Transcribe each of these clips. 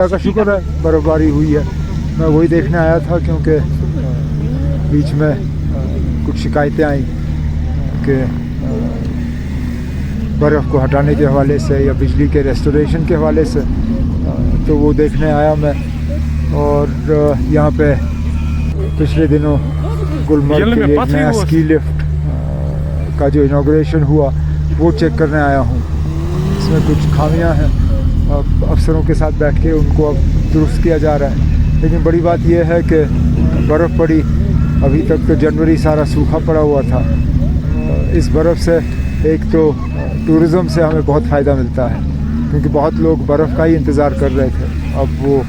का शुक्र है बर्फ़बारी हुई है। मैं वही देखने आया था क्योंकि बीच में कुछ शिकायतें आई कि बर्फ़ को हटाने के हवाले से या बिजली के रेस्टोरेशन के हवाले से, तो वो देखने आया मैं। और यहाँ पे पिछले दिनों गुलमर्ग के एक नया स्की लिफ्ट का जो इनॉग्रेशन हुआ वो चेक करने आया हूँ। इसमें कुछ खामियां हैं, अफसरों के साथ बैठ के उनको अब दुरुस्त किया जा रहा है। लेकिन बड़ी बात यह है कि बर्फ़ पड़ी, अभी तक तो जनवरी सारा सूखा पड़ा हुआ था। इस बर्फ़ से एक तो टूरिज़म से हमें बहुत फ़ायदा मिलता है क्योंकि बहुत लोग बर्फ़ का ही इंतज़ार कर रहे थे, अब वो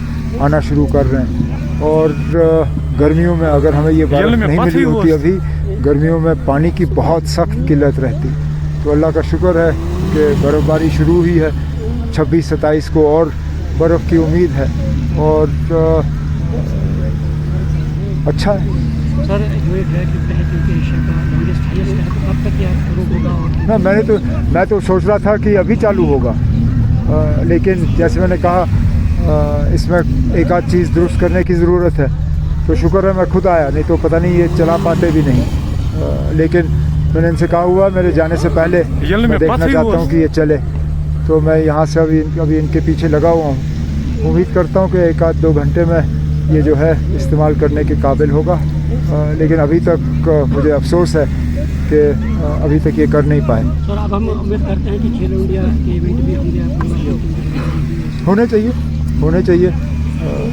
आना शुरू कर रहे हैं। और गर्मियों में अगर हमें ये बर्फ़ नहीं मिली होती, अभी गर्मियों में पानी की बहुत सख्त किल्लत रहती। तो अल्लाह का शुक्र है कि बर्फ़बारी शुरू हुई है। 26-27 को और बर्फ़ की उम्मीद है और अच्छा है। सर जो एक है कि क्योंकि एशिया का लॉन्गेस्ट हाईएस्ट है, तो कब तक ये शुरू होगा? ना मैं तो सोच रहा था कि अभी चालू होगा, लेकिन जैसे मैंने कहा इसमें एक आध चीज़ दुरुस्त करने की ज़रूरत है। तो शुक्र है मैं खुद आया, नहीं तो पता नहीं ये चला पाते भी नहीं। लेकिन मैंने इनसे कहा हुआ मेरे जाने से पहले मैं देखना चाहता हूँ कि ये चले, तो मैं यहाँ से अभी इनके पीछे लगा हुआ हूँ। उम्मीद करता हूँ कि 1-2 घंटे में ये जो है इस्तेमाल करने के काबिल होगा। लेकिन अभी तक मुझे अफसोस है कि अभी तक ये कर नहीं पाए। सर अब हम उम्मीद करते हैं कि खेलो इंडिया के इवेंट भी होंगे, होने चाहिए।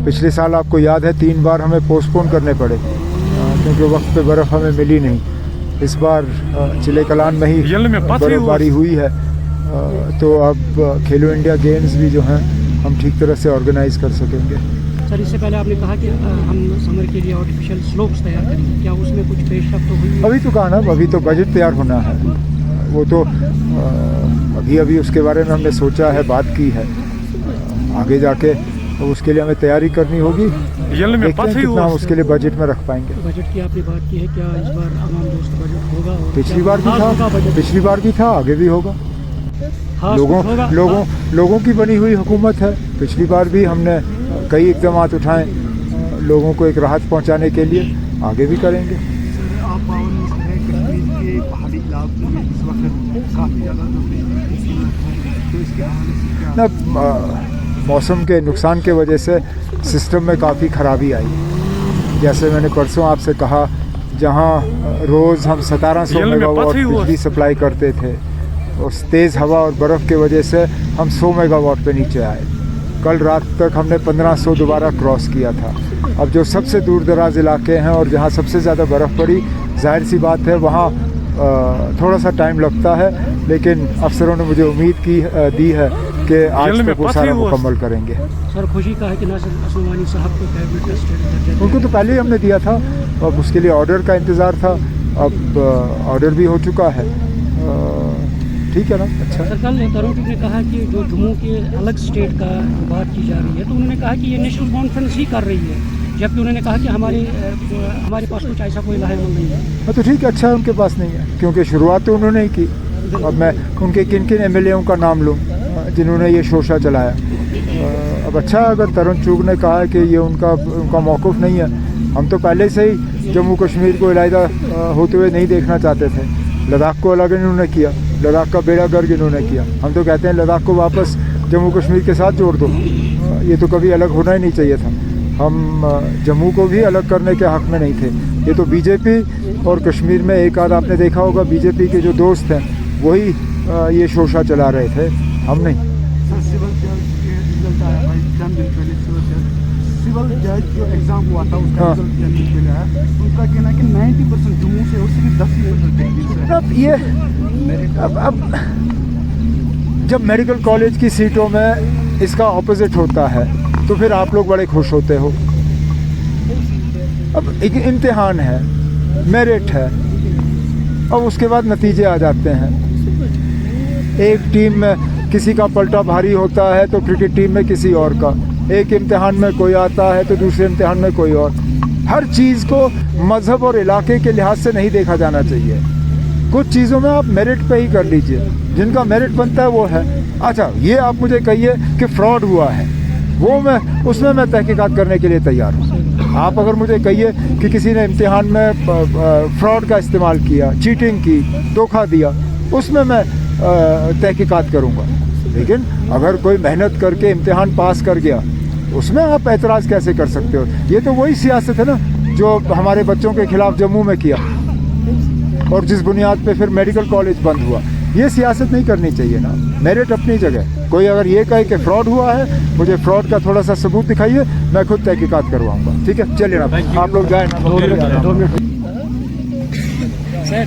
पिछले साल आपको याद है 3 बार हमें पोस्टपोन करने पड़े क्योंकि वक्त पे बर्फ़ हमें मिली नहीं। इस बार चिले कलान में ही बर्फ़बारी हुई है, तो अब खेलो इंडिया गेम्स भी जो हैं हम ठीक तरह से ऑर्गेनाइज़ कर सकेंगे। सर इससे पहले आपने कहा कि हम समर के लिए आर्टिफिशियल स्लोप्स तैयार करेंगे, क्या उसमें कुछ पेशरफ तो हुई? अभी तो कहा ना, अभी तो बजट तैयार होना है। वो तो अभी उसके बारे में हमने सोचा है, बात की है। आगे जाके तो उसके लिए हमें तैयारी करनी होगी। देखते हैं कितना हम उसके लिए बजट में रख पाएंगे। बजट की आपने बात की है, क्या इस बार आवाम दोस्त बजट होगा? पिछली बार भी था, आगे भी होगा। लोगों की बनी हुई हुकूमत है। पिछली बार भी हमने कई इक़दाम उठाए लोगों को एक राहत पहुंचाने के लिए, आगे भी करेंगे। आप कश्मीर के पहाड़ी इलाकों में इस वक्त काफ़ी ज़्यादा तो इसके हवाले से क्या? मौसम के नुकसान के वजह से सिस्टम में काफ़ी ख़राबी आई। जैसे मैंने परसों आपसे कहा, जहां रोज़ हम 1700 मेगावाट बिजली सप्लाई करते थे, उस तेज़ हवा और बर्फ़ के वजह से हम 100 मेगावाट पे नीचे आए। कल रात तक हमने 1500 दोबारा क्रॉस किया था। अब जो सबसे दूर दराज इलाके हैं और जहाँ सबसे ज़्यादा बर्फ़ पड़ी, जाहिर सी बात है वहाँ थोड़ा सा टाइम लगता है, लेकिन अफसरों ने मुझे उम्मीद दी है कि आज तक वो सारा मुकम्मल करेंगे। सर खुशी का है कि नासिर असलमानी साहब को कैबिनेट का स्टेटस, उनको तो पहले ही हमने दिया था, अब उसके लिए ऑर्डर का इंतज़ार था। अब ऑर्डर भी हो चुका है, ठीक है ना। अच्छा सर कल तरुण चुग ने कहा कि जो जम्मू के अलग स्टेट का बात की जा रही है, तो उन्होंने कहा कि ये नेशनल कॉन्फ्रेंस ही कर रही है, जबकि उन्होंने कहा कि हमारे पास कुछ ऐसा कोई लाहेमंद नहीं है। तो ठीक है, अच्छा है उनके पास नहीं है, क्योंकि शुरुआत तो उन्होंने ही की। अब मैं उनके किन MLAओं का नाम लूँ जिन्होंने ये शोशा चलाया। अब अच्छा अगर तरुण चुग ने कहा है कि ये उनका मौक़िफ़ नहीं है। हम तो पहले से ही जम्मू कश्मीर को अलहदा होते हुए नहीं देखना चाहते थे। लद्दाख को अलग इन्होंने किया, लद्दाख का बेड़ा गर्क इन्होंने किया। हम तो कहते हैं लद्दाख को वापस जम्मू कश्मीर के साथ जोड़ दो, ये तो कभी अलग होना ही नहीं चाहिए था। हम जम्मू को भी अलग करने के हक़ में नहीं थे। ये तो बीजेपी और कश्मीर में एक आध आपने देखा होगा, बीजेपी के जो दोस्त हैं वही ये शोशा चला रहे थे, हम नहीं। सर सिविल जज के रिजल्ट आया भाई, चंद दिन पहले सिविल जज जो एग्ज़ाम हुआ था उसका रिजल्ट चंद दिन पहले आया। उनका कहना है कि 90% जम्मू से और सिर्फ 10% दिल्ली से। अब ये अब जब मेडिकल कॉलेज की सीटों में इसका ऑपोजिट होता है तो फिर आप लोग बड़े खुश होते हो। अब एक इम्तिहान है, मेरिट है, अब उसके बाद नतीजे आ जाते हैं। एक टीम में किसी का पलटा भारी होता है तो क्रिकेट टीम में किसी और का, एक इम्तिहान में कोई आता है तो दूसरे इम्तिहान में कोई और। हर चीज़ को मज़हब और इलाके के लिहाज से नहीं देखा जाना चाहिए। कुछ चीज़ों में आप मेरिट पे ही कर लीजिए, जिनका मेरिट बनता है वो है। अच्छा ये आप मुझे कहिए कि फ्रॉड हुआ है, वो मैं उसमें मैं तहकीकात करने के लिए तैयार हूँ। आप अगर मुझे कहिए कि किसी ने इम्तिहान में फ्रॉड का इस्तेमाल किया, चीटिंग की, धोखा दिया, उसमें मैं तहकीकात करूँगा। लेकिन अगर कोई मेहनत करके इम्तिहान पास कर गया, उसमें आप एतराज़ कैसे कर सकते हो? ये तो वही सियासत है ना जो हमारे बच्चों के खिलाफ जम्मू में किया और जिस बुनियाद पे फिर मेडिकल कॉलेज बंद हुआ। ये सियासत नहीं करनी चाहिए ना। मेरिट अपनी जगह। कोई अगर ये कहे कि फ्रॉड हुआ है, मुझे फ्रॉड का थोड़ा सा सबूत दिखाइए, मैं खुद तहकीकात करवाऊंगा। ठीक है, चलिए ना, आप लोग जाए ना। 2 मिनट सर।